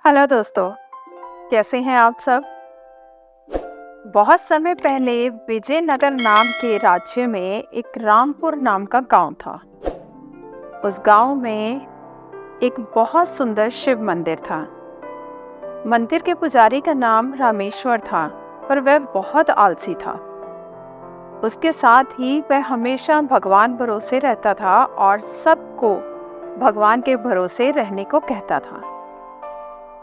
Hello दोस्तों, कैसे हैं आप सब? बहुत समय पहले विजयनगर नाम के राज्य में एक रामपुर नाम का गांव था। उस गांव में एक बहुत सुंदर शिव मंदिर था। मंदिर के पुजारी का नाम रामेश्वर था, पर वह बहुत आलसी था। उसके साथ ही वह हमेशा भगवान भरोसे रहता था और सबको भगवान के भरोसे रहने को कहता था।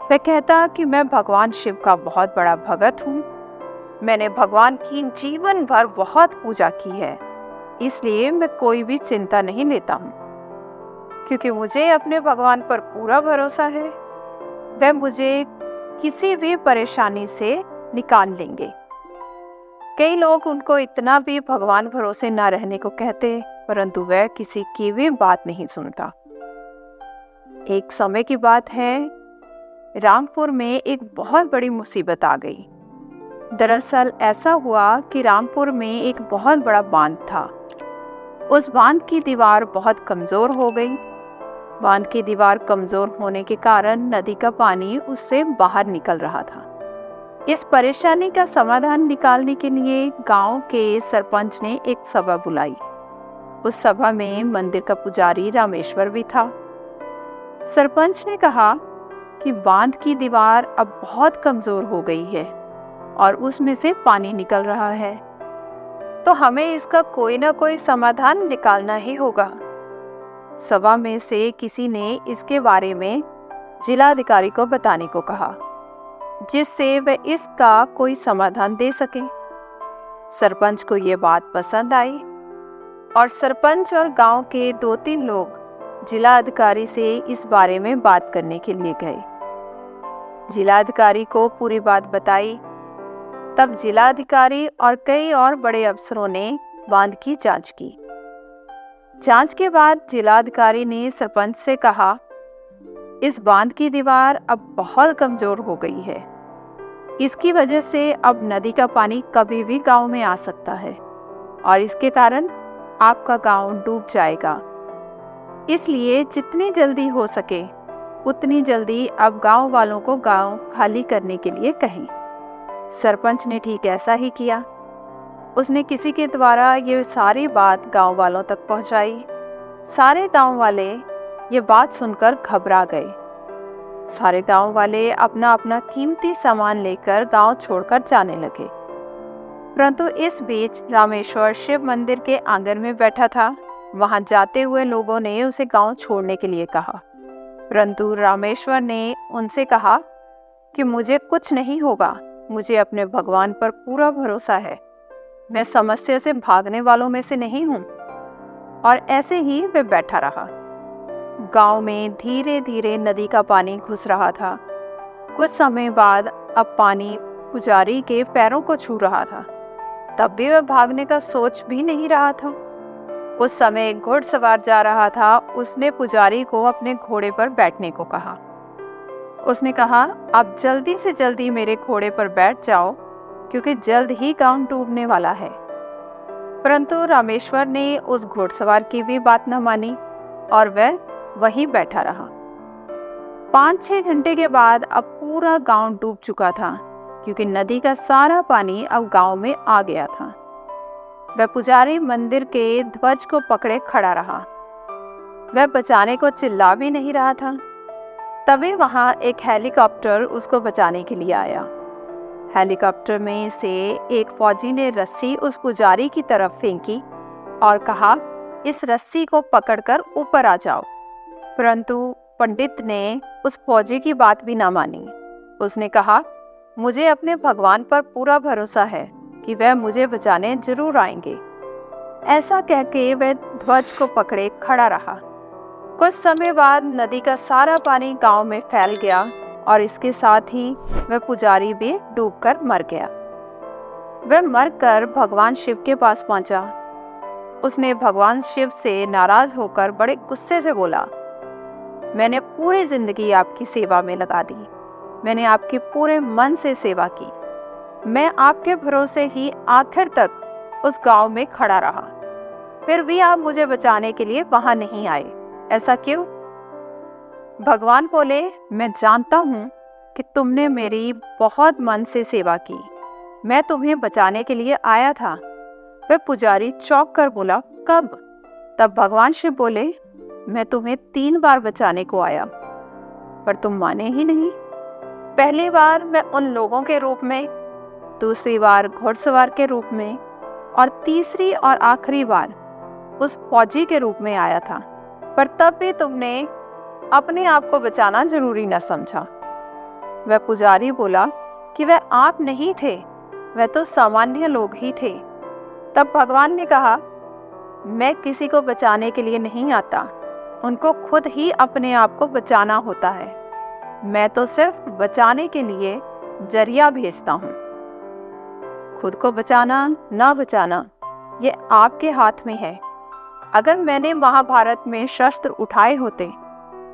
वह कहता कि मैं भगवान शिव का बहुत बड़ा भगत हूँ। मैंने भगवान की जीवन भर बहुत पूजा की है, इसलिए मैं कोई भी चिंता नहीं लेता हूँ, क्योंकि मुझे अपने भगवान पर पूरा भरोसा है। वह मुझे किसी भी परेशानी से निकाल लेंगे। कई लोग उनको इतना भी भगवान भरोसे न रहने को कहते, परंतु वह किसी की भी बात नहीं सुनता। एक समय की बात है, रामपुर में एक बहुत बड़ी मुसीबत आ गई। दरअसल ऐसा हुआ कि रामपुर में एक बहुत बड़ा बांध था। उस बांध की दीवार बहुत कमजोर हो गई। बांध की दीवार कमजोर होने के कारण नदी का पानी उससे बाहर निकल रहा था। इस परेशानी का समाधान निकालने के लिए गांव के सरपंच ने एक सभा बुलाई। उस सभा में मंदिर का पुजारी रामेश्वर भी था। सरपंच ने कहा कि बांध की दीवार अब बहुत कमजोर हो गई है और उसमें से पानी निकल रहा है, तो हमें इसका कोई ना कोई समाधान निकालना ही होगा। सभा में से किसी ने इसके बारे में जिलाधिकारी को बताने को कहा, जिससे वह इसका कोई समाधान दे सके। सरपंच को ये बात पसंद आई और सरपंच और गांव के 2-3 लोग जिलाधिकारी से इस बारे में बात करने के लिए गए। जिलाधिकारी को पूरी बात बताई। तब जिलाधिकारी और कई और बड़े अफसरों ने बांध की जांच की। जांच के बाद जिलाधिकारी ने सरपंच से कहा, इस बांध की दीवार अब बहुत कमजोर हो गई है। इसकी वजह से अब नदी का पानी कभी भी गांव में आ सकता है और इसके कारण आपका गांव डूब जाएगा। इसलिए जितनी जल्दी हो सके उतनी जल्दी अब गांव वालों को गांव खाली करने के लिए कहें। सरपंच ने ठीक ऐसा ही किया। उसने किसी के द्वारा ये सारी बात गांव वालों तक पहुंचाई। सारे गांव वाले ये बात सुनकर घबरा गए। सारे गांव वाले अपना अपना कीमती सामान लेकर गांव छोड़कर जाने लगे। परंतु इस बीच रामेश्वर शिव मंदिर के आंगन में बैठा था। वहां जाते हुए लोगों ने उसे गांव छोड़ने के लिए कहा, परंतु रामेश्वर ने उनसे कहा कि मुझे कुछ नहीं होगा, मुझे अपने भगवान पर पूरा भरोसा है। मैं समस्या से भागने वालों में से नहीं हूँ। और ऐसे ही वह बैठा रहा। गांव में धीरे धीरे नदी का पानी घुस रहा था। कुछ समय बाद अब पानी पुजारी के पैरों को छू रहा था। तब भी वह भागने का सोच भी नहीं रहा था। उस समय एक घुड़सवार जा रहा था। उसने पुजारी को अपने घोड़े पर बैठने को कहा। उसने कहा, आप जल्दी से जल्दी मेरे घोड़े पर बैठ जाओ, क्योंकि जल्द ही गांव डूबने वाला है। परंतु रामेश्वर ने उस घुड़सवार की भी बात न मानी और वह वहीं बैठा रहा। 5-6 घंटे के बाद अब पूरा गांव डूब चुका था, क्योंकि नदी का सारा पानी अब गांव में आ गया था। वह पुजारी मंदिर के ध्वज को पकड़े खड़ा रहा। वह बचाने को चिल्ला भी नहीं रहा था। तभी वहां एक हेलीकॉप्टर उसको बचाने के लिए आया। हेलीकॉप्टर में से एक फौजी ने रस्सी उस पुजारी की तरफ फेंकी और कहा, इस रस्सी को पकड़कर ऊपर आ जाओ। परंतु पंडित ने उस फौजी की बात भी ना मानी। उसने कहा, मुझे अपने भगवान पर पूरा भरोसा है कि वह मुझे बचाने जरूर आएंगे। ऐसा कहके वह ध्वज को पकड़े खड़ा रहा। कुछ समय बाद नदी का सारा पानी गांव में फैल गया और इसके साथ ही वह पुजारी भी डूबकर मर गया। वह मरकर भगवान शिव के पास पहुंचा। उसने भगवान शिव से नाराज होकर बड़े गुस्से से बोला, मैंने पूरी जिंदगी आपकी सेवा में लगा दी। मैंने आपके पूरे मन से सेवा की। मैं आपके भरोसे ही आखिर तक उस गांव में खड़ा रहा, फिर भी आप मुझे बचाने के लिए वहां नहीं आए। ऐसा क्यों? भगवान बोले, मैं जानता हूँ कि तुमने मेरी बहुत मन से सेवा की। मैं तुम्हें बचाने के लिए आया था। वह पुजारी चौंक कर बोला, कब? तब भगवान शिव बोले, मैं तुम्हें 3 बार बचाने को आया, पर तुम माने ही नहीं। पहली बार मैं उन लोगों के रूप में, दूसरी बार घुड़सवार के रूप में, और तीसरी और आखिरी बार उस फौजी के रूप में आया था, पर तब भी तुमने अपने आप को बचाना जरूरी न समझा। वह पुजारी बोला कि वह आप नहीं थे, वह तो सामान्य लोग ही थे। तब भगवान ने कहा, मैं किसी को बचाने के लिए नहीं आता, उनको खुद ही अपने आप को बचाना होता है। मैं तो सिर्फ बचाने के लिए जरिया भेजता हूँ। खुद को बचाना ना बचाना ये आपके हाथ में है। अगर मैंने महाभारत में शस्त्र उठाए होते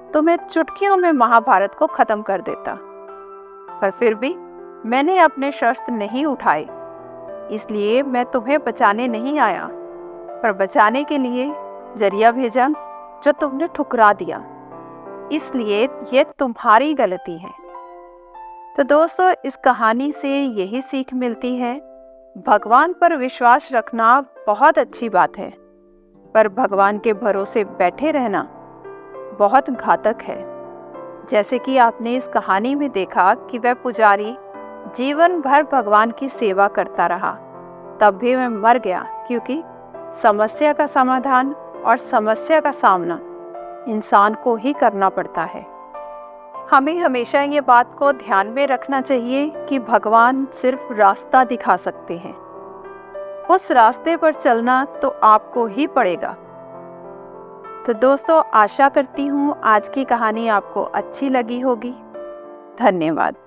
तो मैं चुटकियों में महाभारत को खत्म कर देता, पर फिर भी मैंने अपने शस्त्र नहीं उठाए, इसलिए मैं तुम्हें बचाने नहीं आया, पर बचाने के लिए जरिया भेजा जो तुमने ठुकरा दिया। इसलिए ये तुम्हारी गलती है। तो दोस्तों, इस कहानी से यही सीख मिलती है, भगवान पर विश्वास रखना बहुत अच्छी बात है, पर भगवान के भरोसे बैठे रहना बहुत घातक है। जैसे कि आपने इस कहानी में देखा कि वह पुजारी जीवन भर भगवान की सेवा करता रहा, तब भी वह मर गया, क्योंकि समस्या का समाधान और समस्या का सामना इंसान को ही करना पड़ता है। हमें हमेशा ये बात को ध्यान में रखना चाहिए कि भगवान सिर्फ रास्ता दिखा सकते हैं, उस रास्ते पर चलना तो आपको ही पड़ेगा। तो दोस्तों, आशा करती हूँ आज की कहानी आपको अच्छी लगी होगी। धन्यवाद।